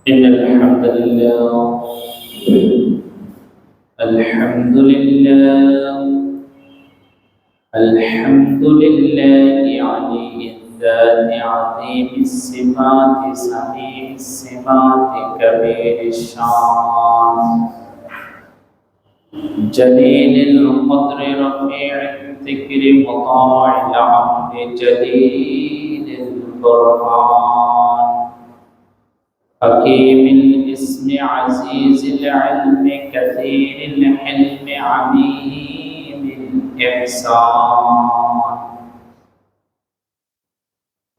إن الحمد لله الحمد لله الحمد لله علي الذات عظيم الصفات سميع الصفات كبير الشان جليل القدر رفيع الذكر مطاع العمر جليل البرهان حكيم الاسم عزيز العلم كثير الحلم عميم الإحسان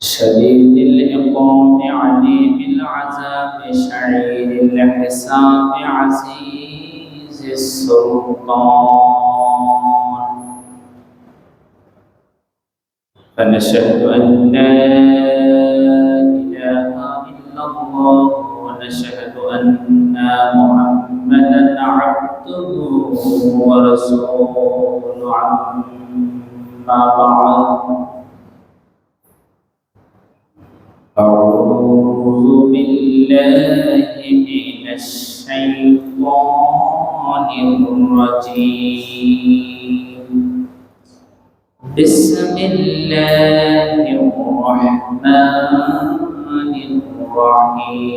شديد العقاب عليم العذاب شعير الحساب عزيز السلطان فنشهد أن لا إله إلا الله ونشهد أن محمدا عبده ورسوله أما بعد أعوذ بالله من الشيطان الرجيم بسم الله الرحمن الرحيم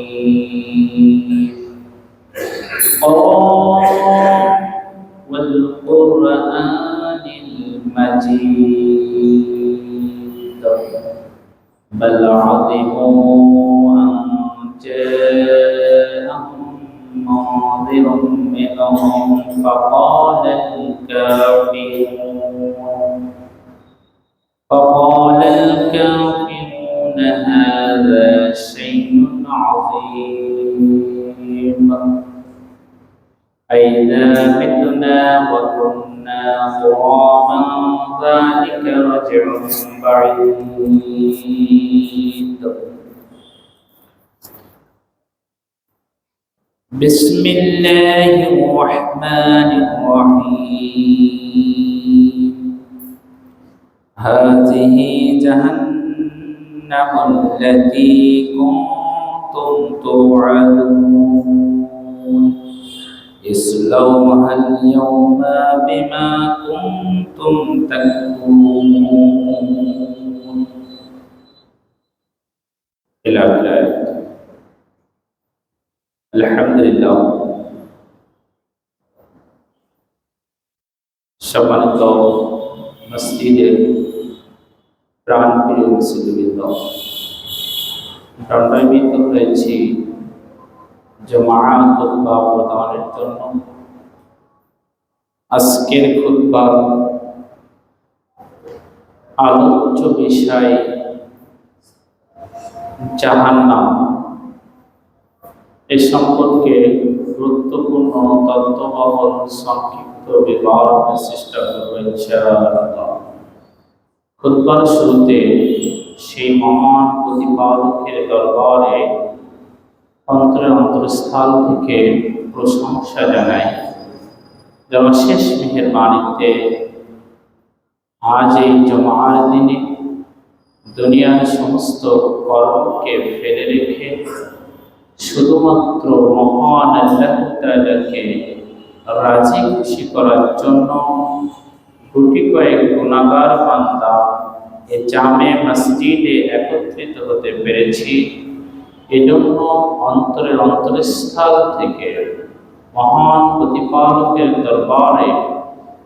قاف والقرآن المجيد بل عظموا أن جاءهم منذر منهم فقال الكافرون هذا شيء عظيم أئذا متنا وكنا ترابا ذلك رجع بعيد بسم الله الرحمن الرحيم هذه جهنم التي كنتم توعدون اصلوها اليوم بما كنتم تكفرون إلى الآية الحمد لله সম্মানিত মসজিদের প্রাণপ্রিয় মুসলিমবৃন্দ, দণ্ডায়িত হয়েছি জুমআ খুতবা প্রদানের জন্য। আজকের খুতবা আলোচ্য বিষয় জাহান্নাম। এ সম্পর্কে গুরুত্বপূর্ণ তত্ত্ববহল সংক্ষিপ্ত বিবরণের চেষ্টা করব ইনশাআল্লাহ। খুতবার শুরুতে সেই মহান প্রতিপালকের দরবারে অন্তরস্থল থেকে প্রশংসা জানাই, যার শেষ মেহেরবানিতে আজ এই জুমার দিনে দুনিয়ার সমস্ত কর্মকে ফেলে রেখে শুধুমাত্র মহান আল্লাহ তাআলাকে রাজি খুশি করার জন্য গুটি কয়েক গুনাহগার বান্দা এই জামে মসজিদে একত্রিত হতে পেরেছি। এজন্য অন্তরস্থল থেকে মহান প্রতিপালকের দরবারে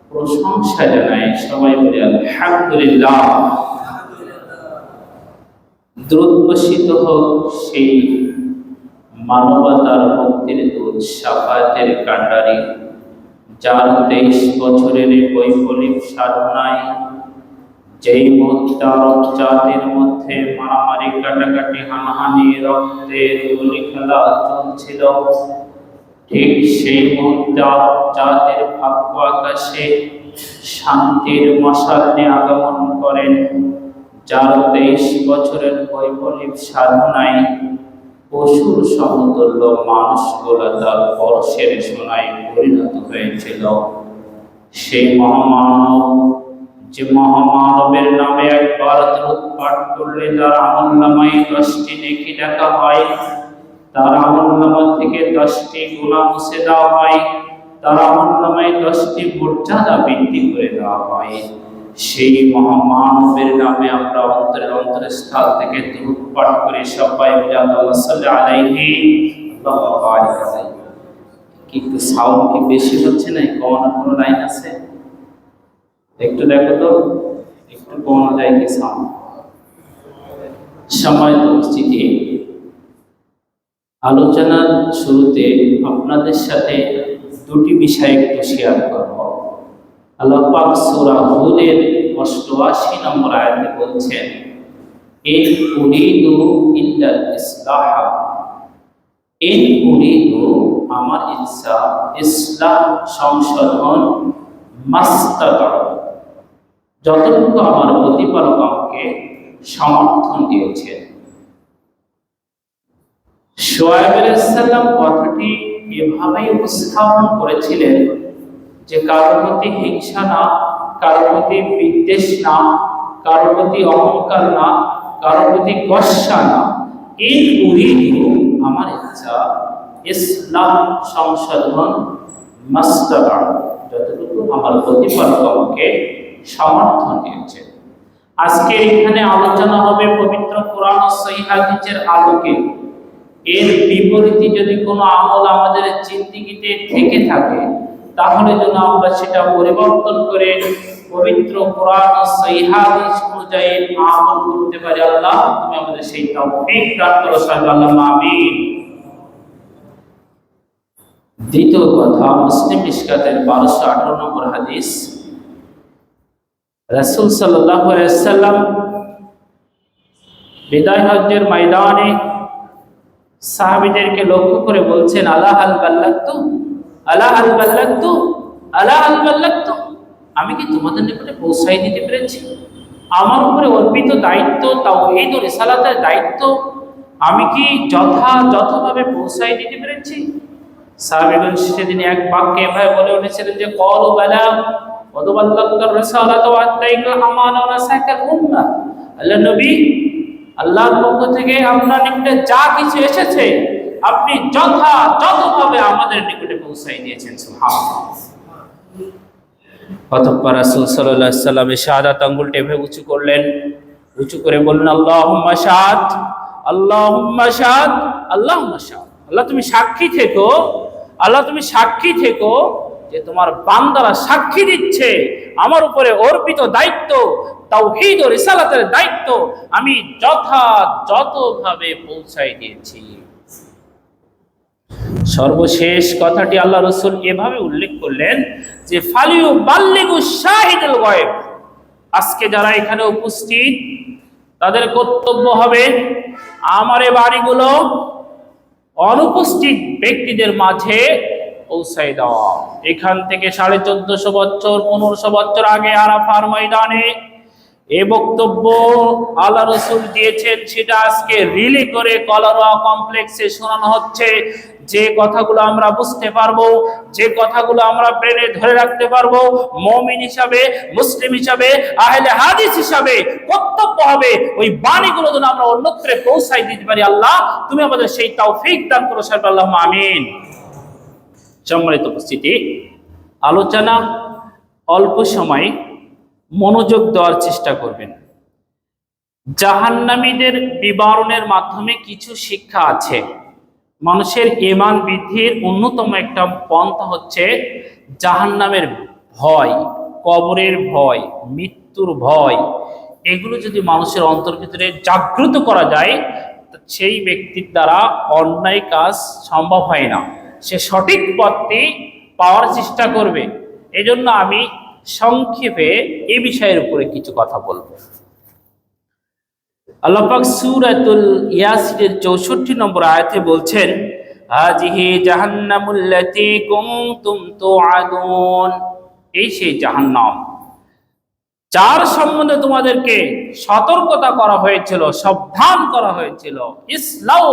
প্রশংসা জানাই। সবাই বলে আলহামদুলিল্লাহ। দ্রুত বর্ষিত হোক সেই মানবতার মুক্তির দূত শাফায়াতের কান্ডারি, যার 23 বছরের বৈপ্লবিক সাধনায় যেই মুহূর্তে আরব জাতির মধ্যে মারামারি, কাটাকাটি, হানাহানি, রক্তের গুলি খেলা চলছিল, ঠিক সেই মুহূর্তে আরব জাতির ভাগ্য আকাশে শান্তির মশাল নিয়ে আগমন করেন, যার 23 বছরের বৈপ্লবিক সাধনায় পশুর সমতুল্য মানুষগুলো তার পরশের সোনায় পরিণত হয়েছিল। সেই মহামানব, যে মহামানবের নামে একবার দরুদ পাঠ করলে তার আমলনামায় 10টি নেকি লেখা হয়, তার আমলনামা থেকে 10টি গুনাহ মুছে দেওয়া হয়, তার আমলনামায় 10টি মর্যাদা বৃদ্ধি করে দেওয়া হয়। সেই মহামানবের নামে আমরা অন্তরের স্থল থেকে দুরূদ পাঠ করে সবাই মিলে আল্লাহুম্মা সাল্লি আলাইহি আল্লাহুম্মা বারিক আলাইহি। কিন্তু সাউন্ড কি বেশি হচ্ছে না? কমানোর কোনো লাইন আছে? একটু দেখো তো, একটু কমানো যায় কি সাউন্ড? সম্মানিত উপস্থিতি, আলোচনার শুরুতে আপনাদের সাথে দুটি বিষয় একটু শেয়ার করব। আল্লাহ পাক সূরা হুদের 88 নম্বর আয়াতে বলছেন, ইন উরিদু ইল্লাল ইসলাহ, ইন উরিদু আমার ইচ্ছা, ইসলাহ সংশোধন, মাস্তাতা যতটুকু আমার প্রতিপালক আমাকে সমর্থন দিয়েছেন। শুআয়ব আলাইহিস সালাম কথাটি এভাবেই উপস্থাপন করেছিলেন যে কারোর প্রতি হিংসা না, কারোর প্রতি বিদ্বেষ না, কারোর প্রতি অহংকার না, কারোর প্রতি গোসা না। ইন উরিদু আমার ইচ্ছা, ইসলাম সংশোধন, মাস্তাতা যতটুকু আমার প্রতিপালক আমাকে সমর্থন দিয়েছে। আজকে এখানে আলোচনা হবে পবিত্র কোরআন ও সহিহ হাদিসের আলোকে। এর বিপরীতে যদি কোনো আমল আমাদের জিন্দেগিতে থেকে থাকে, তাহলে যেন আমরা সেটা পরিবর্তন করে পবিত্র কোরআন ও সহিহ হাদিস অনুযায়ী আমল করতে পারি। আল্লাহ তুমি আমাদের সেই তৌফিক দান করো, আল্লাহুম্মা আমিন। দ্বিতীয় কথা, মুসলিম মিশকাতের 1218 নম্বর হাদিস, রাসূল সাল্লাল্লাহু আলাইহি ওয়াসাল্লাম বিদায় হজ্জের ময়দানে সাহাবীদেরকে লক্ষ্য করে বলছেন, আলা হাল বাল্লাগতু, আলা হাল বাল্লাগতু, আলা হাল বাল্লাগতু, আমি কি তোমাদের নিকটে পৌঁছাই দিতে পেরেছি? আমার উপরে অর্পিত দায়িত্ব, তাওহীদ ও রিসালাতের দায়িত্ব আমি কি যথাযথভাবে পৌঁছাই দিতে পেরেছি? সাহাবীগণ সেদিন এক বাক্যে এভাবে বলে উঠেছিলেন যে, ক্বালু বালা ওয়া বাল্লাগতার রিসালাত ওয়া আতাইকা আমানা ওয়া নাসাকাল উম্মাহ। আল্লাহ নবী, আল্লাহর পক্ষ থেকে আপনার নিকটে যা কিছু এসেছে আপনি যথাযথভাবে আমাদের নিকটে পৌঁছাই দিয়েছেন। সুবহানাল্লাহ। অতঃপর রাসূল সাল্লাল্লাহু আলাইহি ওয়াসাল্লাম শাহাদাত আঙ্গুলটা এভাবে উঁচু করলেন, উঁচু করে বললেন, আল্লাহুম্মা শাহাদ, আল্লাহুম্মা শাহাদ, আল্লাহুম্মা শাহাদ। আল্লাহ তুমি সাক্ষী থেকো, আল্লাহ তুমি সাক্ষী থেকো যে তোমার বান্দারা সাক্ষী দিচ্ছে আমার উপরে অর্পিত দায়িত্ব, তাওহীদ ও রিসালাতের দায়িত্ব আমি যথাযথভাবে পৌঁছাই দিয়েছি। সর্বশেষ কথাটি আল্লাহ রাসূল এভাবে উল্লেখ করলেন যে, ফালিউ বাল্লিগু শাহিদুল গায়ব। আজকে যারা এখানে উপস্থিত তাদের কর্তব্য হবে আমার এই বাণীগুলো অনুপস্থিত ব্যক্তিদের মাঝে পৌঁছাই দেওয়া। এখান থেকে 1450 বছর 1500 বছর আগে আরাফার ময়দানে এই বক্তব্য আল্লাহ রাসূল দিয়েছেন, সেটা আজকে রিলি করে কলারোয়া কমপ্লেক্সে শোনানো হচ্ছে। যে কথাগুলো আমরা বুঝতে পারবো, যে কথাগুলো আমরা ব্রেনে ধরে রাখতে পারবো, মুমিন হিসাবে, মুসলিম হিসাবে, আহলে হাদিস হিসাবে কর্তব্য হবে ওই বাণীগুলো যেন আমরা অন্যত্রে পৌঁছাই দিতে পারি। আল্লাহ তুমি আমাদের সেই তৌফিক দান করো, আল্লাহুম্মা আমিন। সম্মানিত উপস্থিতি, আলোচনা অল্প সময় মনোযোগ দেওয়ার চেষ্টা করবেন। জাহান্নামীদের বিবরণের মাধ্যমে কিছু শিক্ষা আছে। মানুষের ঈমান বৃদ্ধির অন্যতম একটা পন্থা হচ্ছে জাহান্নামের ভয়, কবরের ভয়, মৃত্যুর ভয়। এগুলো যদি মানুষের অন্তর ভিতরে জাগ্রত করা যায়, সেই ব্যক্তির দ্বারা অন্যায় কাজ সম্ভব হয় না, সে সঠিক পথটি পাওয়ার চেষ্টা করবে। এজন্য আমি সংক্ষেপে এই বিষয়ের উপরে কিছু কথা বলবো। আল্লাহ পাক সূরাতুল ইয়াসিনের 64 নম্বর আয়াতে বলছেন, হাযিহি জাহান্নামুল্লাতী কুনতুম তুআদুন। এই সেই জাহান্নাম যার সম্বন্ধে তোমাদেরকে সতর্কতা করা হয়েছিল, সাবধান করা হয়েছিল। ইসলাও,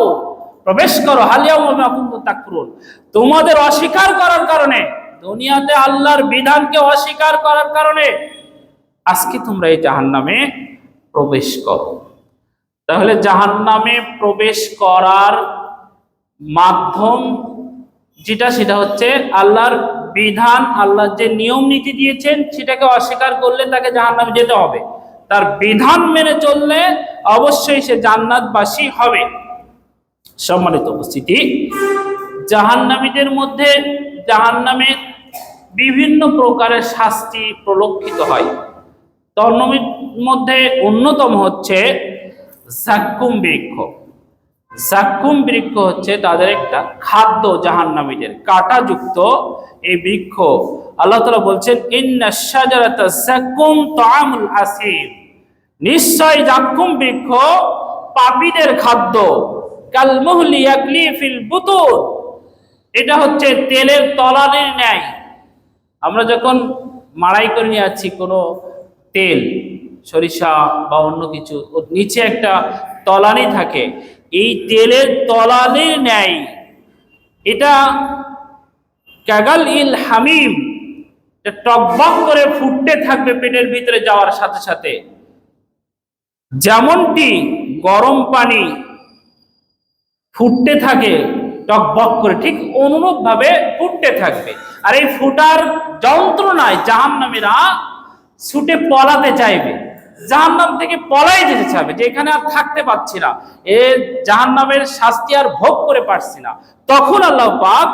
প্রবেশ করো, হালিয়াউমা মা কুনতুম তাকফুরুন। তোমাদের অস্বীকার করার কারণে, দুনিয়াতে আল্লাহর বিধানকে অস্বীকার করার কারণে আজকে তোমরা এই জাহান্নামে প্রবেশ করো। তাহলে জাহান্নামে প্রবেশ করার মাধ্যম যেটা, সেটা হচ্ছে আল্লাহর বিধান, আল্লাহ যে নিয়ম নীতি দিয়েছেন সেটাকে অস্বীকার করলে তাকে জাহান্নামে যেতে হবে। তার বিধান মেনে চললে অবশ্যই সে জান্নাতবাসী হবে। সম্মানিত উপস্থিতি, জাহান্নামীদের মধ্যে জাহান্নামে বিভিন্ন প্রকারের শাস্তি প্রলক্ষিত হয়। তার মধ্যে অন্যতম হচ্ছে জাক্কুম বৃক্ষ। জাক্কুম বৃক্ষ হচ্ছে তাদের একটা খাদ্য, জাহান্নামীদের কাঁটাযুক্ত এই বৃক্ষ। আল্লাহ তাআলা বলছেন, ইন্না শাজারাতা জাক্কুম তাআমুল আসিম, নিশ্চয় জাক্কুম বৃক্ষ পাপীদের খাদ্য। কাল মুহলি ইয়াগলি ফিল বুতুন, এটা হচ্ছে তেলের তলানির ন্যায়। আমরা যখন মাড়াই করে নিয়ে যাচ্ছি কোনো তেল, সরিষা বা অন্য কিছু, ওর নিচে একটা তলানি থাকে, এই তেলের তলানির ন্যায় এটা কাগাল ইল হামিম, টকবক করে ফুটতে থাকবে পেটের ভিতরে যাওয়ার সাথে সাথে। যেমনটি গরম পানি ফুটতে থাকে টকবক করে, ঠিক অনুরূপ ভাবে ফুটতে থাকবে। আর এই ফুটার যন্ত্রণায় জাহান্নামীরা ছুটে পলাতে চাইবে, জাহান্নাম থেকে পলাই যেতে চাইবে, যে এখানে আর থাকতে পারছি না, এ জাহান্নামের শাস্তি আর ভোগ করে পারছি না। তখন আল্লাহ পাক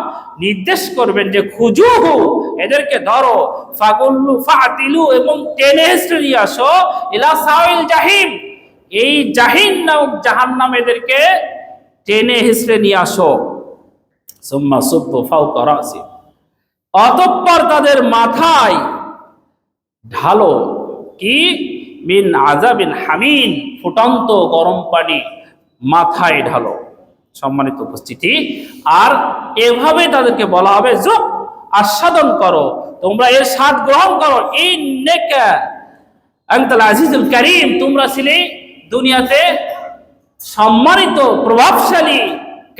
নির্দেশ করবেন যে খুজুহু, এদেরকে ধরো, ফাগুল্লু ফাতিলু, এবং টেনে হেসড়ে নিয়ে আসো, ইলা সাওইল জাহিম, এই জাহিম নামক জাহান্নাম এদেরকে টেনে হেসড়ে নিয়ে আসো। সুম্মা সুব্বু ফাওকা রাসি, অতঃপর তাদের মাথায় ঢালো কি, মিন আযাবিন হামিন, ফুটন্ত গরম পানি মাথায় ঢালো। সম্মানিত উপস্থিতি, আর এভাবে তাদেরকে বলা হবে, যুক, আস্বাদন করো, তোমরা এর স্বাদ গ্রহণ করো। ইন্নাকা আনতাল আজিজুল কারীম, তোমরা ছিলে দুনিয়াতে সম্মানিত, প্রভাবশালী,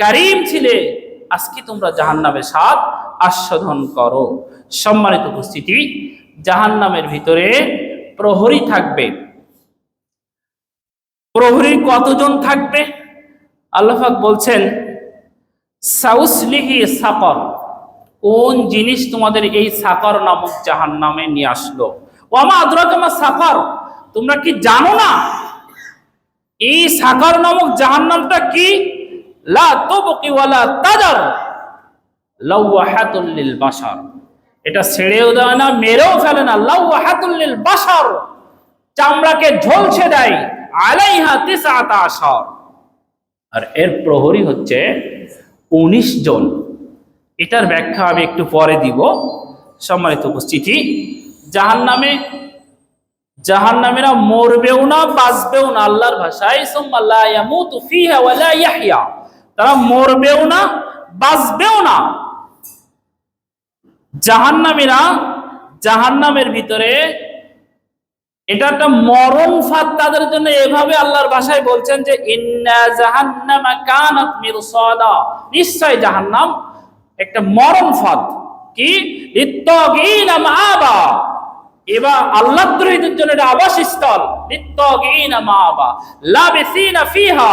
কারীম ছিলে, আজকে তোমরা জাহান্নামের স্বাদ আস্বাদন করো। সম্মানিত উপস্থিতি, জাহান্নামের ভিতরে প্রহরী থাকবে। প্রহরী কতজন থাকবে? আল্লাহ পাক বলছেন, সাউসলিহি সাকর, কোন জিনিস তোমাদের এই সাকর নামক জাহান্নামে নিয়ে আসলো? ওয়ামা আদরাকা মা সাকর, তোমরা কি জানো না এই সাকর নামক জাহান্নামটা কি? লা তুবকি ওয়ালা তাদার লাওয়াহাতুল লিল বাশার, এটা ছেড়েও দেয় না, মেরেও ফেলে না। লাওয়াহাতুল লিল বাশার, চামড়াকে ঝলসে দেয়। আলাইহা তিসআতা আশার, আর এর প্রহরী হচ্ছে 19 জন। এটার ব্যাখ্যা আমি একটু পরে দিব। সম্মানিত উপস্থিতি, জাহান্নামীরা মরবেও না, বাঁচবেও না। আল্লাহর ভাষায় সুম্মা লা ইয়ামুতু ফিহা ওয়া লা ইয়াহইয়া, তারা মরবেও না, বাঁচবেও না। জাহান্নামীরা জাহান্নামের ভিতরে, এটা একটা মরণ ফাঁদ তাদের জন্য। এভাবে আল্লাহর ভাষায় বলছেন যে ইন্না জাহান্নামা কানাত মিরসাদা, নিশ্চয় জাহান্নাম একটা মরণ ফাঁদ। কি? লিত্তাগিনা মাআবা, এবার আল্লাহদ্রোহীদের জন্য এটা আবাসস্থল। লিত্তাগিনা মাআবা লাবিসিনা ফিহা,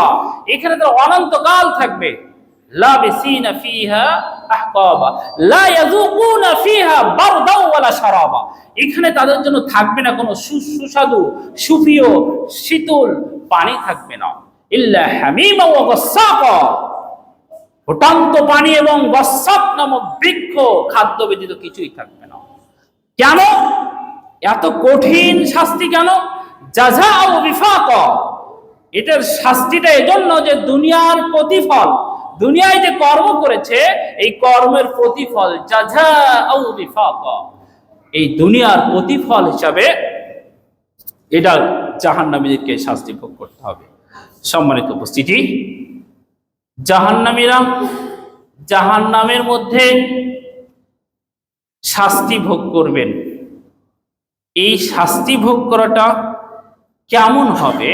এখানে তারা অনন্তকাল থাকবে। লাবিসিনা ফিহা আহকাবা লা ইয়াযুকুনা ফিহা বারদাও ওয়ালা শারাবা, এখানে তাদের জন্য থাকবে না কোনো সুস্বাদু সুপ্রিয় শীতল পানি থাকবে না। ইল্লা হামিমা ওয়া গাসসাকা, ফুটন্ত পানি এবং গাসসাক নামক বৃক্ষ, খাদ্য ব্যতীত কিছুই থাকবে না। কেন এত কঠিন শাস্তি? কেন? জাযাউ বিফাকা, এটার শাস্তিটা এজন্য যে দুনিয়ার প্রতিফল, দুনিয়ায় যে কর্ম করেছে এই কর্মের প্রতিফল, জাযাউ বিফাকা, এই দুনিয়ার প্রতিফল হিসাবে এটা জাহান্নামীদেরকে শাস্তি ভোগ করতে হবে। সম্মানিত উপস্থিতি, জাহান্নামীরা জাহান্নামের মধ্যে শাস্তি ভোগ করবেন। এই শাস্তি ভোগ করাটা কেমন হবে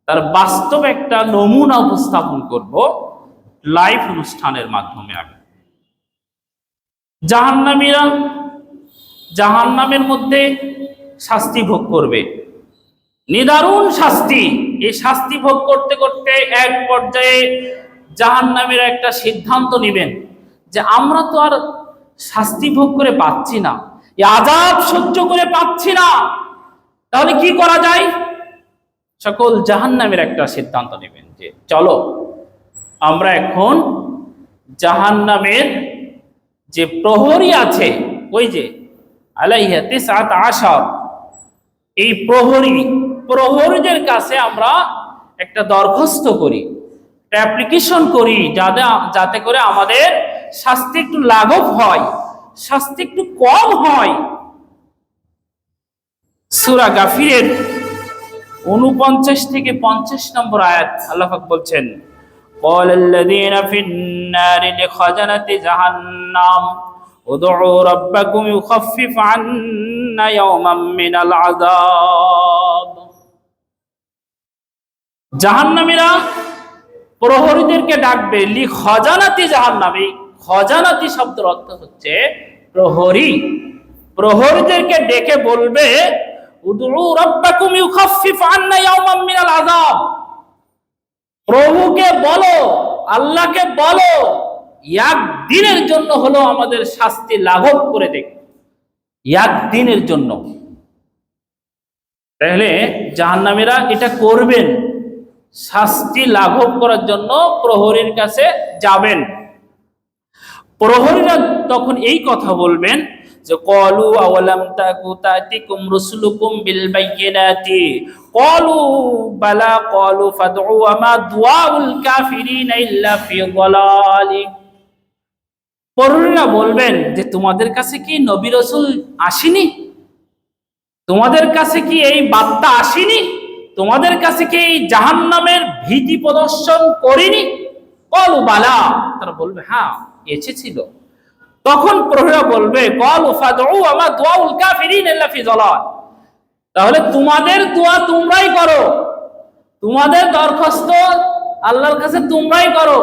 তার বাস্তব একটা নমুনা উপস্থাপন করব লাইভ অনুষ্ঠানের মাধ্যমে। আমি জাহান্নামীরা জাহান্নামের মধ্যে শাস্তি ভোগ করবে, নিদারুণ শাস্তি। এই শাস্তি ভোগ করতে করতে এক পর্যায়ে জাহান্নামের একটা সিদ্ধান্ত নেবেন যে আমরা তো আর শাস্তি ভোগ করে পাচ্ছি না, এই আযাব সহ্য করে পাচ্ছি না, তাহলে কি করা যায়? সকল জাহান্নামের একটা সিদ্ধান্ত নেবেন যে চলো আমরা এখন জাহান্নামের যে প্রহরী আছে, ওই যে আলাইহা তিসআত আশার, এই প্রহরীদের কাছে আমরা একটা দরখাস্ত করি, একটা অ্যাপ্লিকেশন করি, যাতে করে আমাদের শাস্তি একটু লাঘব হয়, শাস্তি একটু কম হয়। সূরা গাফিরের 49 থেকে 50 নম্বর আয়াত আল্লাহ পাক বলছেন, قال الذين في النار لخزنة جهنم ادعوا ربكم يخفف عنا يوما من العذاب। জাহান্নামীরা প্রহরীদেরকে ডাকবে, লি খজানাতি জাহান্নামী, খজানাতি শব্দের অর্থ হচ্ছে প্রহরী। প্রহরীদেরকে ডেকে বলবে, উদউ রাব্বাকুম ইউখাফফিফ আন্না ইয়াওমান মিনাল আযাব, প্রভুকে বলো, আল্লাহকে বলো একদিনের জন্য হলো আমাদের শাস্তি লাঘব করে দেখ, একদিনের জন্য। তাহলে জাহান্নামীরা এটা করবেন, শাস্তি লাঘব করার জন্য প্রহরীর কাছে যাবেন। প্রহরীরা তখন এই কথা বলবেন যে ক্বালু আওয়ালাম তাকু তাতিকুম রুসুলুকুম বিল বাইয়িনাতি ক্বালু বালা ক্বালু ফাদউ ওয়া মা দুআউল কাফিরিনা ইল্লা ফি যালালি। প্রহরীরা বলবেন যে তোমাদের কাছে কি নবী রাসূল আসেনি, তোমাদের কাছে কি এই বার্তা আসেনি, তোমাদের কাছে কি এই জাহান্নামের ভীতি প্রদর্শন করিনি? ক্বালু বালা, তারা বলবে হ্যাঁ এসেছিল। তখন প্রহরীরা বলবে ক্বালু ফাদউ ওয়া মা দুআউল কাফিরিনা ইল্লা ফি যালাল, তাহলে তোমাদের দোয়া তোমরাই করো, তোমাদের দরখাস্ত আল্লাহর কাছে তোমরাই করো,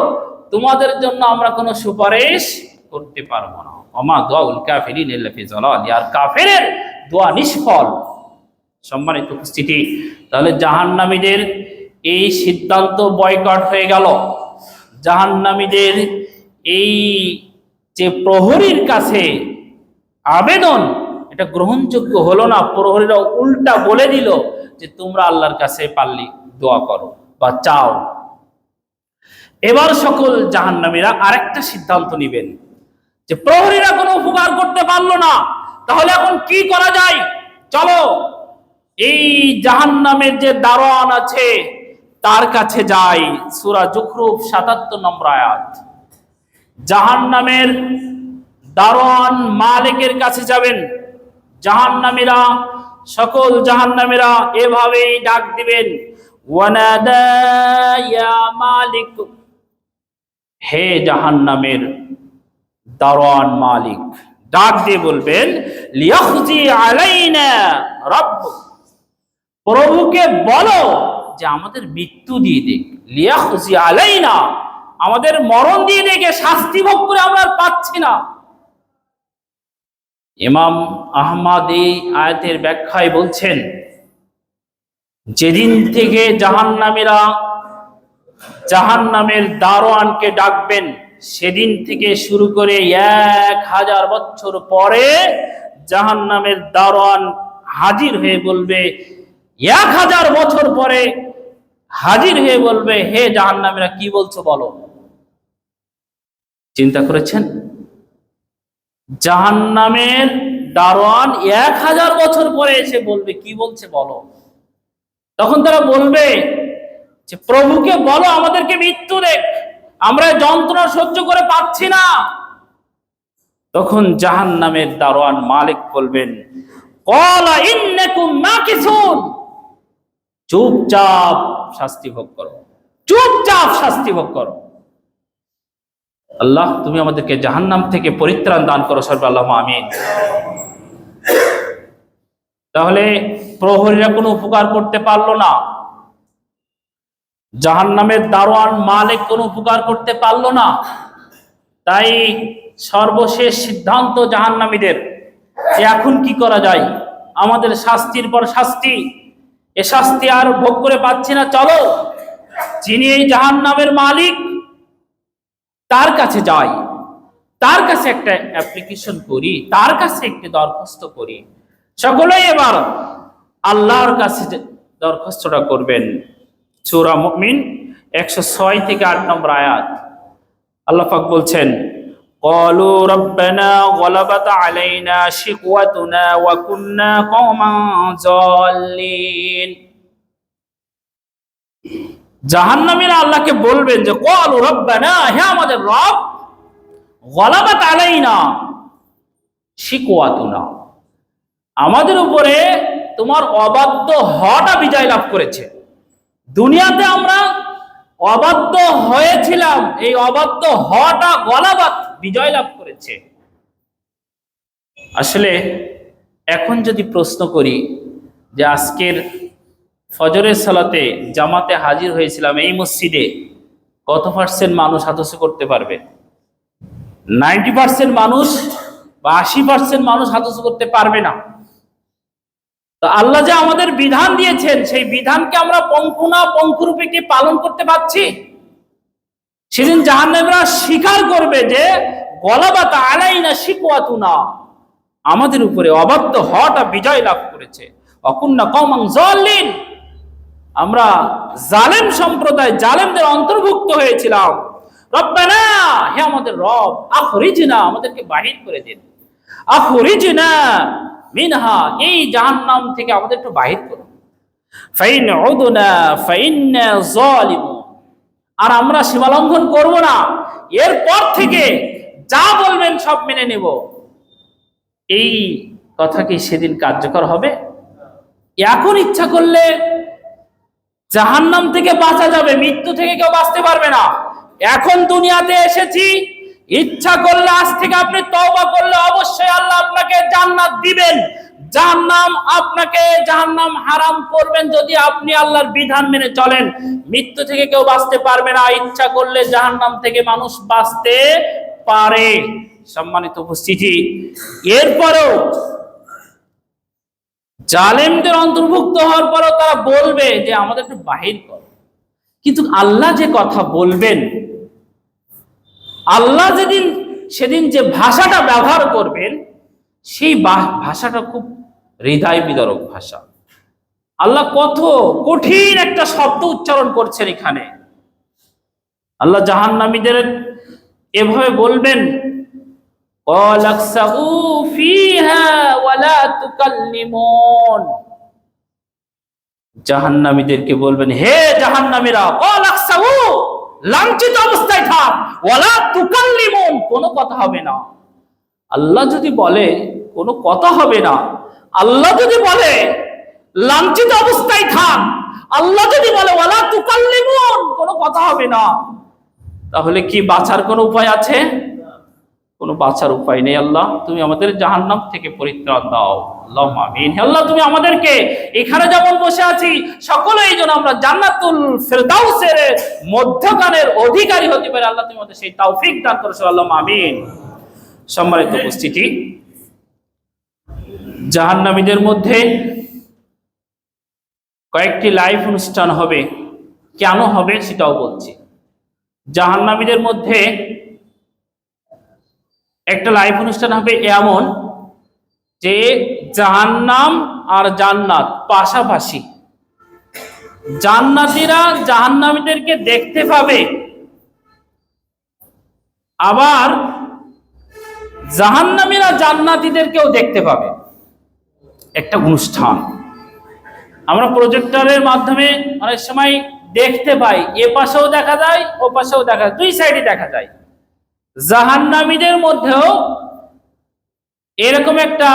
তোমাদের জন্য আমরা কোনো সুপারিশ করতে পারবো না। ওয়া মা দুআউল কাফিরিনা ইল্লা ফি যালাল, আর কাফেরের দোয়া নিষ্ফল। সম্মানিত উপস্থিতি, তাহলে জাহান্নামীদের এই সিদ্ধান্ত বয়কট হয়ে গেল। জাহান্নামীদের এই যে প্রহরীর কাছে আবেদন, এটা গ্রহণযোগ্য হলো না। প্রহরীরা উল্টা বলে দিল যে তোমরা আল্লাহর কাছে পারলি দোয়া করো বা চাও। এবার সকল জাহান্নামীরা আরেকটা সিদ্ধান্ত নেবেন যে প্রহরীরা কোনো উপকার করতে পারলো না, তাহলে এখন কি করা যায়? চলো এই জাহান্নামের যে দারোয়ান আছে তার কাছে যাই। সূরা যুখরুফ ৭৭ নম্বর আয়াত। জাহান্নামের দারোয়ান মালিকের কাছে যাবেন। জাহান্নামীরা, সকল জাহান্নামীরা এভাবেই ডাক দিবেন, ওয়ানাদা ইয়া মালিক, হে জাহান্নামের দারোয়ান মালিক, ডাক দিয়ে বলবেন, লিয়াখজি আলাইনা রাব্বুক, প্রভুকে বলো যে আমাদের মৃত্যু দিয়ে দেখ, লিয়াখজি আলাইনা, আমাদের মরণ দিয়ে দেখে, শাস্তি ভোগ করে আমরা আর পাচ্ছি না। ইমাম আহমদ এই আয়াতের ব্যাখ্যায় বলছেন, যেদিন থেকে জাহান্নামীরা জাহান্নামের দারোয়ানকে ডাকবেন, সেদিন থেকে শুরু করে 1000 বছর পরে জাহান্নামের দারোয়ান হাজির হয়ে বলবে, 1000 বছর পরে হাজির হয়ে বলবে, হে জাহান্নামীরা কি বলছো বলো। চিন্তা করেছেন? জাহান্নামের দারোয়ান 1000 বছর পরে এসে বলবে, কি বলছে বলো। তখন তারা বলবে যে প্রভুকে বলো আমাদেরকে মৃত্যু দেখ, আমরা যন্ত্রণা সহ্য করে পাচ্ছি না। তখন জাহান্নামের দারোয়ান মালিক বলবেন, ক্বালা ইন্নাকুম মাকিসুন, চুপচাপ শাস্তি ভোগ করো, চুপচাপ শাস্তি ভোগ করো। আল্লাহ তুমি আমাদেরকে জাহান্নাম থেকে পরিত্রাণ দান করো, সর্বে আল্লাহুম্মা আমিন। তাহলে প্রহরীরা কোনো উপকার করতে পারলো না, জাহান্নামের দারোয়ান মালিক কোনো উপকার করতে পারলো না। তাই সর্বশেষ সিদ্ধান্ত জাহান্নামীদের যে এখন কি করা যায়, আমাদের শাস্তির পর শাস্তি, এ শাস্তি আর ভোগ করে পাচ্ছি না, চলো যিনি এই জাহান্নামের মালিক তার কাছে যাই, তার কাছে একটা অ্যাপ্লিকেশন করি, তার কাছে একটি দরখাস্ত করি। সকলেই এবার আল্লাহর কাছে দরখাস্তটা করবেন। সূরা মুমিন 106 থেকে 8 নম্বর আয়াত। আল্লাহ পাক বলছেন, ক্বালু রাব্বানা গালাবাত আলাইনা শিকওয়াতুনা ওয়া কুন্না কওমান যাল্লিন। জাহান্নামীরা আল্লাহকে বলবেন যে ক্বালু রাব্বানা, হে আমাদের রব, গালাবাত আলাইনা শিকওয়াতুনা, আমাদের উপরে তোমার অবাধ্য হওয়াটা বিজয় লাভ করেছে। দুনিয়াতে আমরা অবাধ্য হয়েছিলাম, এই অবাধ্য হওয়াটা গলাবাত বিজয় লাভ করেছে। আসলে এখন যদি প্রশ্ন করি যে আজকের ফজরের সালাতে জামাতে হাজির হয়েছিলাম এই মসজিদে, কত পার্সেন্ট মানুষ হাতসে করতে পারবে? 90% মানুষ বা 80% মানুষ হাতসে করতে পারবে না। তো আল্লাহ যে আমাদের বিধান দিয়েছেন, সেই বিধানকে আমরা পঙ্কুরূপে কি পালন করতে পারছি? সেদিন জাহান্নামীরা স্বীকার করবে যে গলাবাত আলাইনা শিকওয়াতুনা, আমাদের উপরে অবাধ্য হওয়াটা বিজয় লাভ করেছে। অকুন্না কওমান যাল্লিন, আমরা জালেম সম্প্রদায়, জালেমদের অন্তর্ভুক্ত হয়েছিলাম। রব্বানা, হে আমাদের রব, আখরিজনা, আমাদেরকে বাহির করে দিন। আখরিজনা মিনহা, এই জাহান্নাম থেকে আমাদের একটু বাহির করুন। ফাইন উদনা ফাইন্না যালিমুন, আর আমরা সীমালঙ্ঘন করব না, এরপর থেকে যা বলবেন সব মেনে নেব। এই কথা কি সেদিন কার্যকর হবে? এখন ইচ্ছা করলে জাহান্নাম থেকে বাঁচা যাবে, মৃত্যু থেকে কেউ বাঁচতে পারবে না। এখন দুনিয়াতে এসেছি, ইচ্ছা করলে আজ থেকে আপনি তওবা করলে অবশ্যই আল্লাহ আপনাকে জান্নাত দিবেন। জাহান্নাম হারাম করবেন যদি আপনি আল্লাহর বিধান মেনে চলেন। মৃত্যু থেকে কেউ বাঁচতে পারবে না। ইচ্ছা করলে জাহান্নাম থেকে মানুষ বাঁচতে পারে। সম্মানিত উপস্থিতি, এরপরেও জালেমদের অন্তর্ভুক্ত হওয়ার পরও তারা বলবে যে আমাদের একটু বাহির কর। কিন্তু আল্লাহ যে কথা বলবেন, আল্লাহ সেদিন যে ভাষাটা ব্যবহার করবেন, সেই ভাষাটা খুব হৃদয় বিদারক ভাষা। আল্লাহ কত কঠিন একটা শব্দ উচ্চারণ করছেন এখানে। আল্লাহ জাহান্নামীদের এভাবে বলবেন, ক্বালাকসাউ ফিহা ওয়ালা তুকাল্লিমুন, জাহান্নামীদেরকে বলবেন, হে জাহান্নামীরা, ক্বালাকসাউ, লাঞ্ছিত অবস্থায় থাক, ওয়ালা তুকাল্লিমুন, কোনো কথা হবে না। আল্লাহ যদি বলে কোনো কথা হবে না, আল্লাহ যদি বলে লাঞ্ছিত অবস্থায় থাক, আল্লাহ যদি বলে ওয়ালা তুকাল্লিমুন, কোনো কথা হবে না, তাহলে কি বাঁচার কোনো উপায় আছে? কোনো বাঁচার উপায় নেই। আল্লাহ তুমি আমাদের জাহান্নাম থেকে পরিত্রাণ দাও। আল্লাহুম্মা আমিন। আল্লাহ তুমি আমাদেরকে এখানে যেমন বসে আছি সকলেই যেন আমরা জান্নাতুল ফিরদাউসের মধ্যখানের অধিকারী হতে পারি। আল্লাহ তুমি আমাদের সেই তৌফিক দান করো। আল্লাহুম্মা আমিন। সম্মানিত উপস্থিতি, জাহান্নামীদের মধ্যে কয়েকটি লাইভ অনুষ্ঠান হবে। কেন হবে সেটাও বলছি। জাহান্নামীদের মধ্যে একটা লাইভ অনুষ্ঠান হবে এমন যে জাহান্নাম আর জান্নাত পাশাপাশি। জান্নাতীরা জাহান্নামীদেরকে দেখতে পাবে, আবার জাহান্নামীরা জান্নাতীদেরকেও দেখতে পাবে। একটা অনুষ্ঠান আমরা প্রজেক্টরের মাধ্যমে অনেক সময় দেখতে পাই, এ পাশেও দেখা যায় ও পাশেও দেখা যায়, দুই সাইডে দেখা যায়। জাহান্নামীদের মধ্যেও এরকম একটা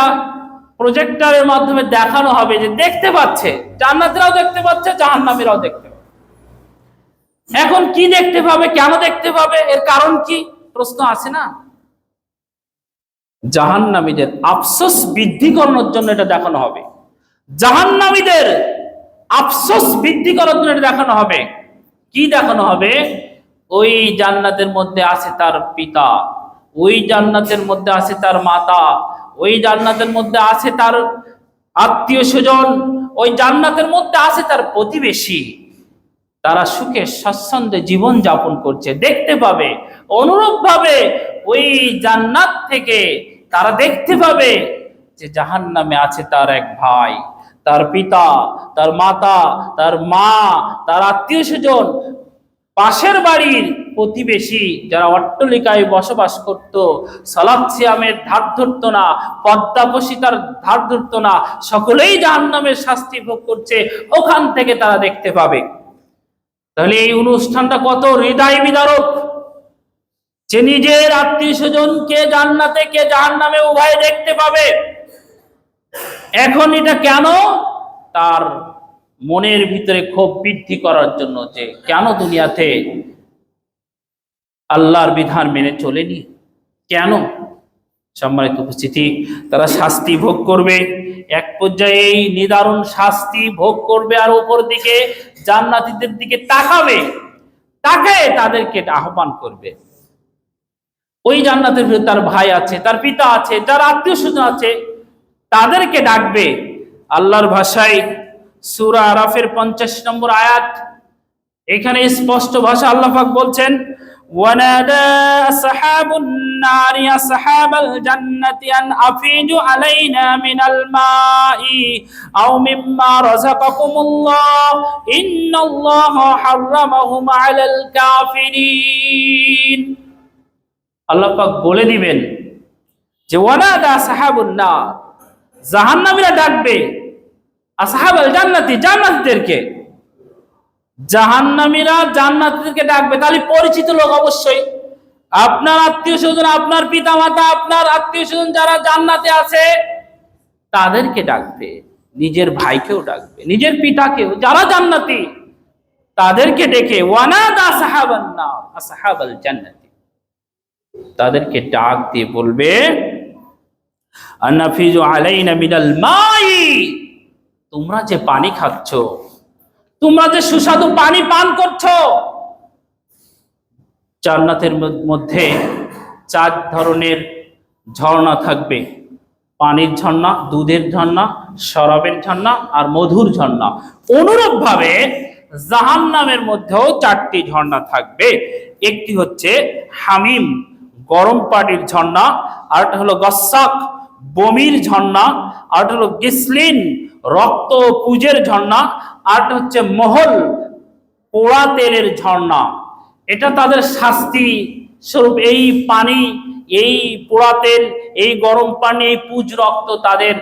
প্রজেক্টরের মাধ্যমে দেখানো হবে যে দেখতে পাচ্ছে, জান্নাতীরাও দেখতে পাচ্ছে, জাহান্নামীরাও দেখতে পাচ্ছে। এখন কি দেখতে পাবে, কেন দেখতে পাবে, এর কারণ কি প্রশ্ন আছে না? জাহান্নামীদের আফসোস বৃদ্ধি করানোর জন্য এটা দেখানো হবে। জাহান্নামীদের আফসোস বৃদ্ধি করার জন্য এটা দেখানো হবে। কি দেখানো হবে? ওই জান্নাতের মধ্যে আছে তার পিতা, ওই জান্নাতের মধ্যে আছে তার মাতা, ওই জান্নাতের মধ্যে আছে তার আত্মীয় স্বজন, ওই জান্নাতের মধ্যে আছে তার প্রতিবেশী। তারা সুখে স্বাচ্ছন্দ্যে জীবন যাপন করছে, দেখতে পাবে। অনুরূপভাবে ওই জান্নাত থেকে তারা দেখতে পাবে যে জাহান্নামে আছে তার এক ভাই, তার পিতা, তার মাতা, তার মা, তার আত্মীয় স্বজন, পাশের বাড়ির প্রতিবেশী যারা অট্টালিকায় বসবাস করত, সালাত সিয়ামের ধার ধরতো না, পদ্মাবসিতার ধার ধরতো না, সকলেই জাহান্নামের শাস্তি ভোগ করছে, ওখান থেকে তারা দেখতে পাবে। তাহলে এই অনুষ্ঠানটা কত হৃদয় বিদারক, যে নিজের আত্মীয় স্বজনকে জান্নাতে কে জাহান্নামে উভয় দেখতে পাবে। এখন এটা কেন? তার মনের ভিতরে ক্ষোভ বৃদ্ধি করার জন্য, যে কেন দুনিয়াতে আল্লাহর বিধান মেনে চলেনি, কেন? সম্মানিত উপস্থিতি, তারা শাস্তি ভোগ করবে, এক পর্যায়ে এই নিদারুণ শাস্তি ভোগ করবে, আর উপর দিকে জান্নাতীদের দিকে তাকাবে, তাকায় তাদেরকে আহ্বান করবে। ওই জান্নাতের ভিতরে তার ভাই আছে, তার পিতা আছে, যার আত্মীয় স্বজন আছে, তাদেরকে ডাকবে। আল্লাহর ভাষায় সূরা আরাফের 50 নম্বর আয়াত, এখানে স্পষ্ট ভাষা আল্লাহ পাক বলছেন, ওয়ানাদা আসহাবুন নারি আসহাবাল জান্নাতি আন আফিজু আলাইনা মিনাল মাই আও মিম্মা রাযাকাকুমুল্লাহ ইন্নাল্লাহা হারামাহুম আলাল কাফিরিন। আল্লাহ পাক বলে দিবেন যে ওয়ানাদা আসহাবুন নার, জাহান্নামীরা ডাকবে আসহাবাল জান্নাতি, জান্নাতীদেরকে। জাহান্নামীরা জান্নাতীদেরকে ডাকবে, তাহলে পরিচিত লোক অবশ্যই, আপনার আত্মীয় স্বজন, আপনার পিতা মাতা, আপনার আত্মীয় স্বজন যারা জান্নাতে আছে তাদেরকে ডাকবে, নিজের ভাইকেও ডাকবে, নিজের পিতাকেও, যারা জান্নাতি তাদেরকে ডেকে ওয়ানাদা আসহাবান নার আসহাবাল জান্নাতি, তাদেরকে ডাক দিয়ে বলবে আনাফিজু আলাইনা মিনাল মাই, তোমরা যে পানি খাচ্ছ, তোমরা যে সুস্বাদু পানি পান করছো, জান্নাতের মধ্যে 4 ধরনের ঝর্ণা থাকবে, পানির ঝর্ণা, দুধের ঝর্ণা, শরাবের ঝর্ণা আর মধুর ঝর্ণা। অনুরূপ ভাবে জাহান্নামের মধ্যেও 4টি ঝর্ণা থাকবে। একটি হচ্ছে হামিম, গরম পানির ঝর্ণা, আরেকটা হলো গসাক, বমির ঝর্ণা, আরেকটা হলো গিসলিন, রক্ত পুজের ঝর্ণা, আরেকটা হচ্ছে মহল, পোড়া তেলের ঝর্ণা। এটা তাদের শাস্তি স্বরূপ। এই পানি, এই পোড়া তেল, এই গরম পানি, এই পুজ রক্ত তাদের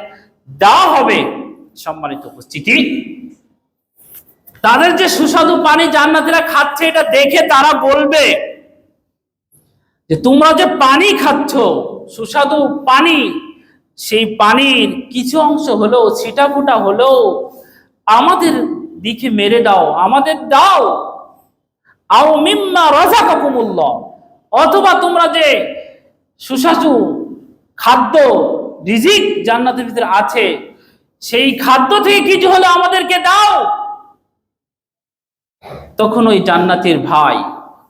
দেওয়া হবে। সম্মানিত উপস্থিতি, তাদের যে সুস্বাদু পানি জান্নাতীরা খাচ্ছে, এটা দেখে তারা বলবে যে তোমরা যে পানি খাচ্ছ, সুস্বাদু পানি, সেই পানির কিছু অংশ হলেও, ছিটাফোঁটা হলেও আমাদের দিকে মেরে দাও, আমাদের দাও। আও মিম্মা রাযাকাকুমুল্লাহ, অথবা তোমরা যে সুস্বাদু খাদ্য রিজিক জান্নাতের ভিতরে আছে, সেই খাদ্য থেকে কিছু হলে আমাদেরকে দাও। তখন ওই জান্নাতীর ভাই,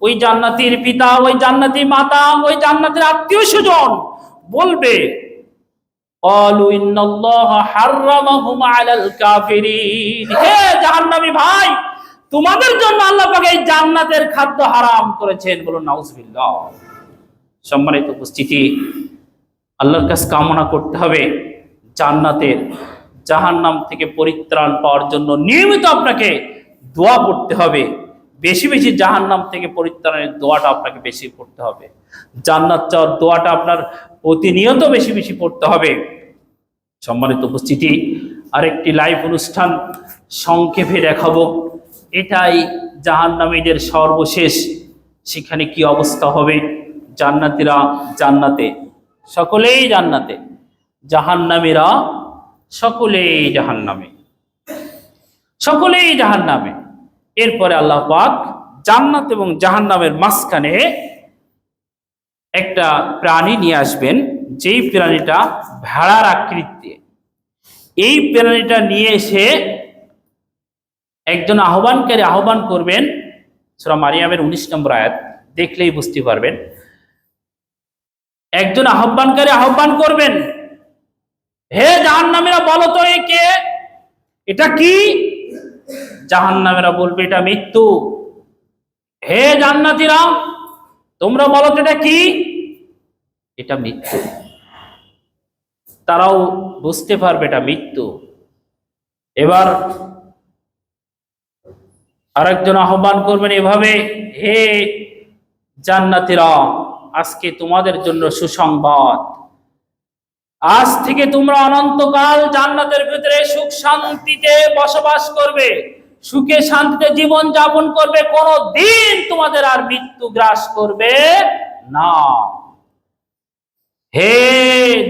ওই জান্নাতীর পিতা, ওই জান্নাতি মাতা, ওই জান্নাতের আত্মীয় স্বজন বলবে ক্বালু ইন্নাল্লাহা হারামাহুম আলাল কাফিরিন, হে জাহান্নামী ভাই, তোমাদের জন্য আল্লাহ পাক এই জান্নাতের খাদ্য হারাম করেছেন। বলুন নাউজুবিল্লাহ। সম্মানিত উপস্থিতি, আল্লাহর কাছে কামনা করতে হবে জান্নাতের, জাহান্নাম থেকে পরিত্রাণ পাওয়ার জন্য নিয়মিত আপনাকে দোয়া পড়তে হবে। বেশি বেশি জাহান্নাম থেকে পরিত্রাণের দোয়াটা আপনাকে বেশি পড়তে হবে। জান্নাত চাওয়ার দোয়াটা আপনার প্রতিনিয়ত বেশি বেশি পড়তে হবে। সম্মানিত উপস্থিতি, আরেকটি লাইভ অনুষ্ঠান সংক্ষেপে দেখাবো। এটাই জাহান্নামীদের সর্বশেষ, সেখানে কি অবস্থা হবে। জান্নাতীরা জান্নাতে, সকলেই জান্নাতে, জাহান্নামীরা সকলেই জাহান্নামে, সকলেই জাহান্নামে। এরপরে আল্লাহ পাক জান্নাত এবং জাহান্নামের মাঝখানে একটা প্রাণী নিয়ে আসবেন, যেই প্রাণীটা ভেড়ার আকৃতি। এই প্রাণীটা নিয়ে এসে একজন আহ্বানকারী আহ্বান করবেন। সূরা মারিয়ামের 19 নম্বর আয়াত দেখলেই বুঝতে পারবেন। একজন আহ্বানকারী আহ্বান করবেন, হে জাহান্নামীরা বলো তো এ কে, এটা কি? জাহান্নামীরা বলবে এটা মৃত্যু। হে জান্নাতীরা তোমরা বলো তো এটা কি? এটা মৃত্যু। তারাও বুঝতে পারবে এটা মৃত্যু। এবার আরেকজন আহ্বান করবেন এভাবে, হে জান্নাতীরা, আজকে তোমাদের জন্য সুসংবাদ। আজ থেকে তোমরা অনন্তকাল জান্নাতের ভিতরে সুখ শান্তিতে বসবাস করবে, সুখে শান্তিতে জীবন যাপন করবে, কোনো দিন তোমাদের আর মৃত্যু গ্রাস করবে না। হে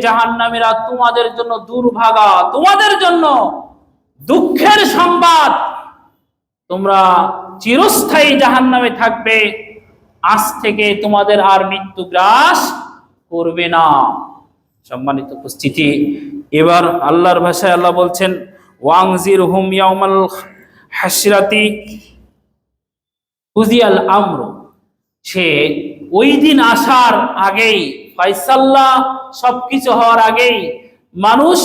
জাহান্নামীরা, তোমাদের জন্য দুর্ভাগা, তোমাদের জন্য দুঃখের সংবাদ, তোমরা চিরস্থায়ী জাহান্নামে থাকবে। আজ থেকে তোমাদের আর মৃত্যু গ্রাস করবে না। সম্মানিত উপস্থিতি, এবার আল্লাহর ভাষায় আল্লাহ বলছেন, ওয়াংজিরহুম ইয়াউমাল হাসরাতি কুজিয়াল আমর, সে ওই দিন আসার আগেই, ফায়সাল্লাহ সবকিছু হওয়ার আগেই মানুষ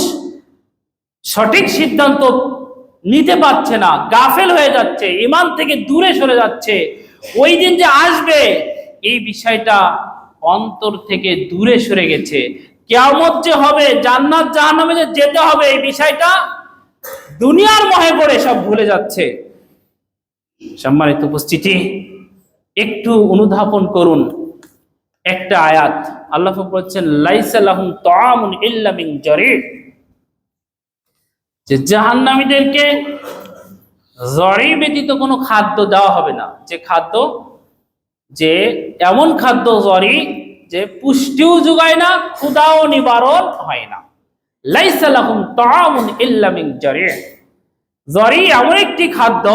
সঠিক সিদ্ধান্ত নিতে পারছে না, গাফেল হয়ে যাচ্ছে, ঈমান থেকে দূরে সরে যাচ্ছে। ওই দিন যে আসবে এই বিষয়টা অন্তর থেকে দূরে সরে গেছে। কিয়ামত যে হবে, জান্নাত জাহান্নামে যে যেতে হবে, এই বিষয়টা দুনিয়ার মোহে পড়ে সব ভুলে যাচ্ছে। সম্মানিত উপস্থিতি, একটু অনুধাবন করুন একটা আয়াত। আল্লাহ বলছেন, লাইসা লাহুম তাআমুন ইল্লা মিন জারির, যে জাহান্নামীদেরকে জরি ব্যতীত কোনো খাদ্য দেওয়া হবে না। যে খাদ্য, যে এমন খাদ্য জরি যে পুষ্টিও যোগায় না, ক্ষুধাও নিবারণ হয় না। লাইসা লাহুম তাআমুন ইল্লা মিন জারির, জরি এমন একটি খাদ্য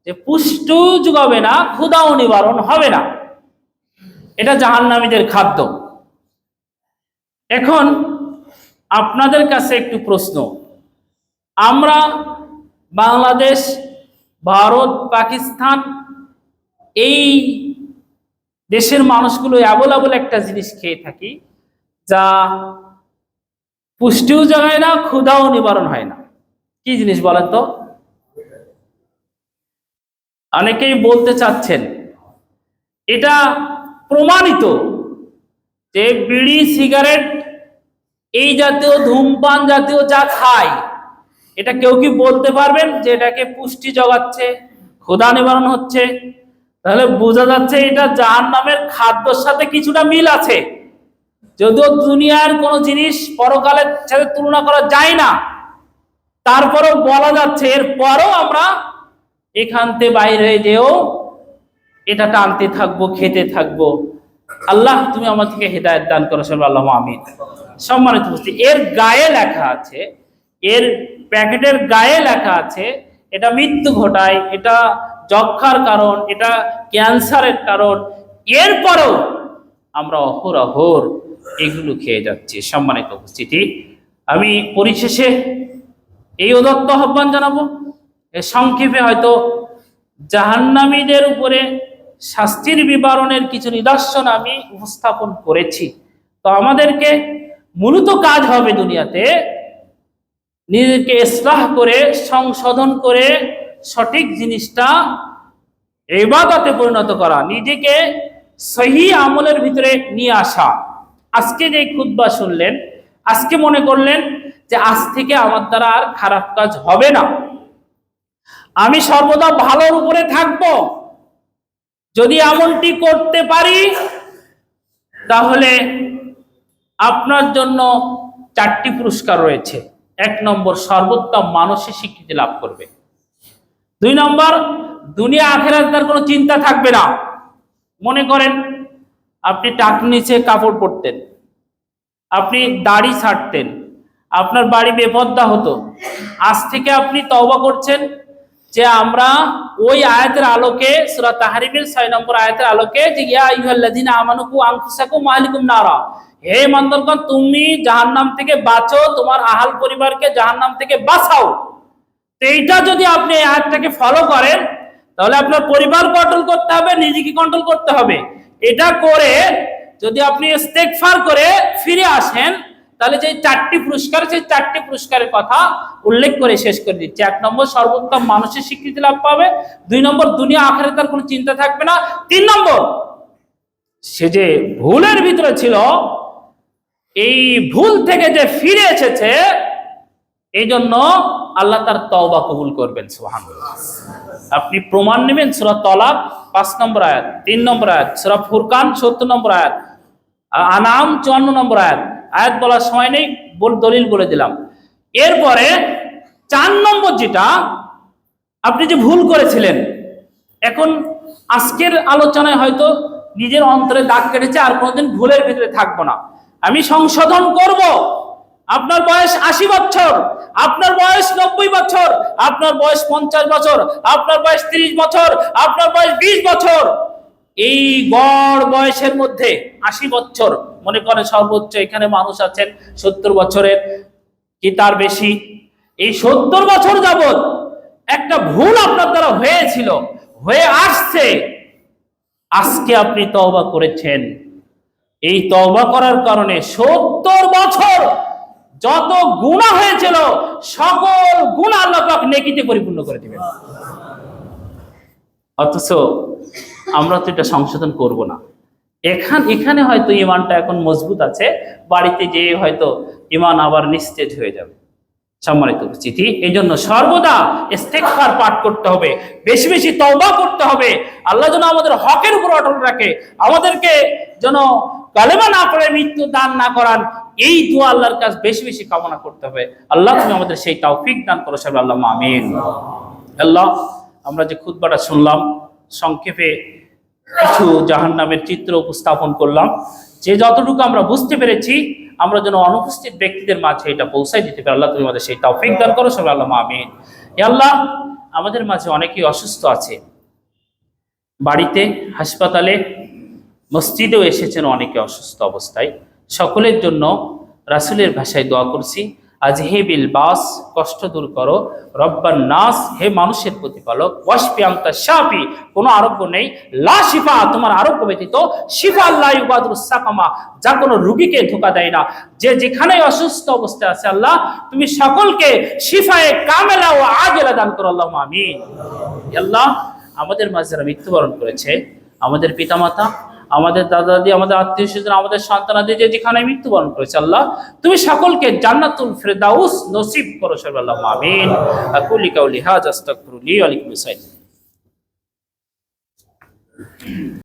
যে পুষ্টিও যোগাবে না, ক্ষুধাও নিবারণ হবে না। এটা জাহান্নামীদের খাদ্য। এখন আপনাদের কাছে একটু প্রশ্ন, আমরা বাংলাদেশ, ভারত, পাকিস্তান এই দেশের মানুষগুলো অ্যাভেলেবল একটা জিনিস খেয়ে থাকি যা পুষ্টিও যোগায় না, ক্ষুধাও নিবারণ হয় না। কি জিনিস বলেন তো? অনেকেই বলতে চাচ্ছেন এটা প্রমাণিত যে বিড়ি, সিগারেট, এই জাতীয় ধূমপান জাতীয় যা খায়, এটা কেউ কি বলতে পারবেন যে এটাকে পুষ্টি জোগাচ্ছে, ক্ষুধা নিবারণ হচ্ছে? তাহলে বোঝা যাচ্ছে এটা জাহান্নামের খাদ্যের সাথে কিছুটা মিল আছে। যদিও দুনিয়ার কোনো জিনিস পরকালের সাথে তুলনা করা যায় না, তারপরেও বলা যাচ্ছে এরপরও আমরা এখান থেকে বাইরে হয়ে যেও এটা টানতে থাকবো, খেতে থাকবো। আল্লাহ তুমি আমাদেরকে হেদায়েত দান করো, আল্লাহ আমিন। সম্মানিত উপস্থিতি, এর গায়ে লেখা আছে, এর প্যাকেটের গায়ে লেখা আছে এটা মৃত্যু ঘটায়, এটা যক্ষার কারণ, এটা ক্যান্সারের কারণ। এরপরও আমরা অহরহ এগুলো খেয়ে যাচ্ছি। সম্মানিত উপস্থিতি, আমি পরিশেষে এই উদাত্ত আহ্বান জানাবো, সংক্ষেপে হয়তো জাহান্নামীদের উপরে শাস্তির বিবরণের কিছু নিদর্শন আমি উপস্থাপন করেছি। তো আমাদেরকে মূলত কাজ হবে দুনিয়াতে নিজেকে ইসলাহ করে, সংশোধন করে সঠিক জিনিসটা ইবাদতে পরিণত করা, নিজেকে সহি আমলের ভিতরে নিয়ে আসা। আজকে যে খুতবা শুনলেন, আজকে মনে করলেন যে আজ থেকে আমার দ্বারা আর খারাপ কাজ হবে না, আমি সর্বদা ভালোর উপরে থাকব। যদি এমনটি করতে পারি তাহলে আপনার জন্য 4টি পুরস্কার রয়েছে। 1 নম্বর, সর্বোত্তম মানসিক স্বীকৃতি লাভ করবে। 2 নম্বর, দুনিয়া আখিরাতের কোনো চিন্তা থাকবে না। মনে করেন আপনি টাকর নিচে কাপড় পরতেন, আপনি দাড়ি ছাড়তেন, আপনার বাড়ি বেপর্দা হতো। আজ থেকে আপনি তওবা করছেন যে আমরা ওই আয়াতের আলোকে, সূরা তাহরিমের 6 নম্বর আয়াতের আলোকে, যে ইয়া আইয়ুহাল্লাযিনা আমানু কু আনফুসাকুম ওয়া আহলিকুম নারা, হে ইমানদারগণ তুমি জাহান্নাম থেকে বাঁচো, তোমার আহাল পরিবারকে জাহান্নাম থেকে বাঁচাও। তো এইটা যদি আপনি এই আয়াতটাকে ফলো করেন তাহলে আপনার পরিবার কন্ট্রোল করতে হবে, নিজেকে কন্ট্রোল করতে হবে। এটা করে যদি আপনি ইস্তেগফার করে ফিরে আসেন তাহলে যে 4টি পুরস্কার, সেই 4টি পুরস্কারের কথা উল্লেখ করে শেষ করে দিচ্ছি। 1 নম্বর, সর্বোত্তম মানুষের স্বীকৃতি লাভ পাবে। 2 নম্বর, দুনিয়া আখিরাতের কোনো চিন্তা থাকবে না। 3 নম্বর, সে যে ভুলের ভিতরে ছিল, এই ভুল থেকে যে ফিরে এসেছে, এই জন্য আল্লাহ তার তওবা কবুল করবেন। সুবহানাল্লাহ। আপনি প্রমাণ নেবেন সূরা তলাক 5 নম্বর আয়াত, 3 নম্বর আয়াত, সূরা ফুরকান 70 নম্বর আয়াত, আনাম 54 নম্বর আয়াত। আয়াত বলার সময় নেই, দলিল বলে দিলাম। এরপরে 4 নম্বর যেটা, আপনি যে ভুল করেছিলেন, এখন আজকের আলোচনায় হয়তো নিজের অন্তরে দাগ কেটেছে, আর কোনোদিন ভুলের ভিতরে থাকবো না, আমি সংশোধন করব। আপনার বয়স 80 বছর, আপনার বয়স 90 বছর, আপনার বয়স 50 বছর, আপনার বয়স 30 বছর, আপনার বয়স 20 বছর, এই গড় বয়সের মধ্যে 80 বছর, মনে করে সর্বোচ্চ এখানে মানুষ আছেন 70 বছরের কি তার বেশি। এই 70 বছর যাবত একটা ভুল আপনার দ্বারা হয়েছিল, হয়ে আসছে, আজকে আপনি তওবা করেছেন। এই তওবা করার কারণে 70 বছর যত গুনাহ হয়েছিল সকল গুনাহ আল্লাহ পাক নেকিতে পরিপূর্ণ করে দিবেন। অথচ আমরা তো এটা সংশোধন করব না। এখানে হয়তো ঈমানটা এখন মজবুত আছে, বাড়িতে যেয়ে হয়তো ঈমান আবার নিস্তেজ হয়ে যাবে। সম্মানিত উপস্থিতি, এই জন্য সর্বদা ইস্তেগফার পাঠ করতে হবে, বেশি বেশি তওবা করতে হবে। আল্লাহ যেন আমাদের হকের উপর অটল রাখে, আমাদেরকে যেন কালেমা না পড়ে মৃত্যু দান না করান, এই দোয়া আল্লাহর কাছে বেশি বেশি কামনা করতে হবে। আল্লাহ তুমি আমাদের সেই তৌফিক দান করো, সবাই আল্লাহুম্মা আমিন। আল্লাহ, আমরা যে খুতবাটা শুনলাম, সংক্ষেপে কিছু জাহান্নামের চিত্র উপস্থাপন করলাম, যে যতটুকু আমরা বুঝতে পেরেছি, আমরা যেন অনুপস্থিত ব্যক্তিদের মাঝে এটা পৌঁছাই দিতে পারি। আল্লাহ তুমি আমাদের সেই তৌফিক দান করো, সবাই আল্লাহুম্মা আমিন। ইয়া আল্লাহ, আমাদের মাঝে অনেকেই অসুস্থ আছে, বাড়িতে, হাসপাতালে, মসজিদেও এসেছেন অনেকে অসুস্থ অবস্থায়। সকলের জন্য রাসূলের ভাষায় দোয়া করছি, আজহিবিল বাস, কষ্ট দূর করো, রব্বান নাস, হে মানুষের প্রতিপালক, ওয়াশফি আনতা শাফি, কোনো আরোগ্য নেই, লা শিফা, তোমার আরোগ্য ব্যতীত, শিফা লা ইউগাদিরু সাকামা, যা কোনো রোগীকে ধোঁকা দেয় না। যে যেখানে অসুস্থ অবস্থায় আছে আল্লাহ, তুমি সকলকে শিফায়ে কামেলা ও আজেলা দান করো, আল্লাহুম্মা আমিন। আল্লাহ, আমাদের মাঝে যারা মৃত্যুবরণ করেছে, আমাদের পিতামাতা, আমাদের দাদা দাদি, আমাদের আত্মীয় স্বজন, আমাদের সন্তানাদি যে যেখানে মৃত্যুবরণ করেছে আল্লাহ, তুমি সকলকে জান্নাতুল ফিরদাউস নসিব করো, সবাই আল্লাহুম্মা আমিন। আকুলি কাউলি হাযা আস্তাগফিরুল্লাহ ওয়া লাকুম।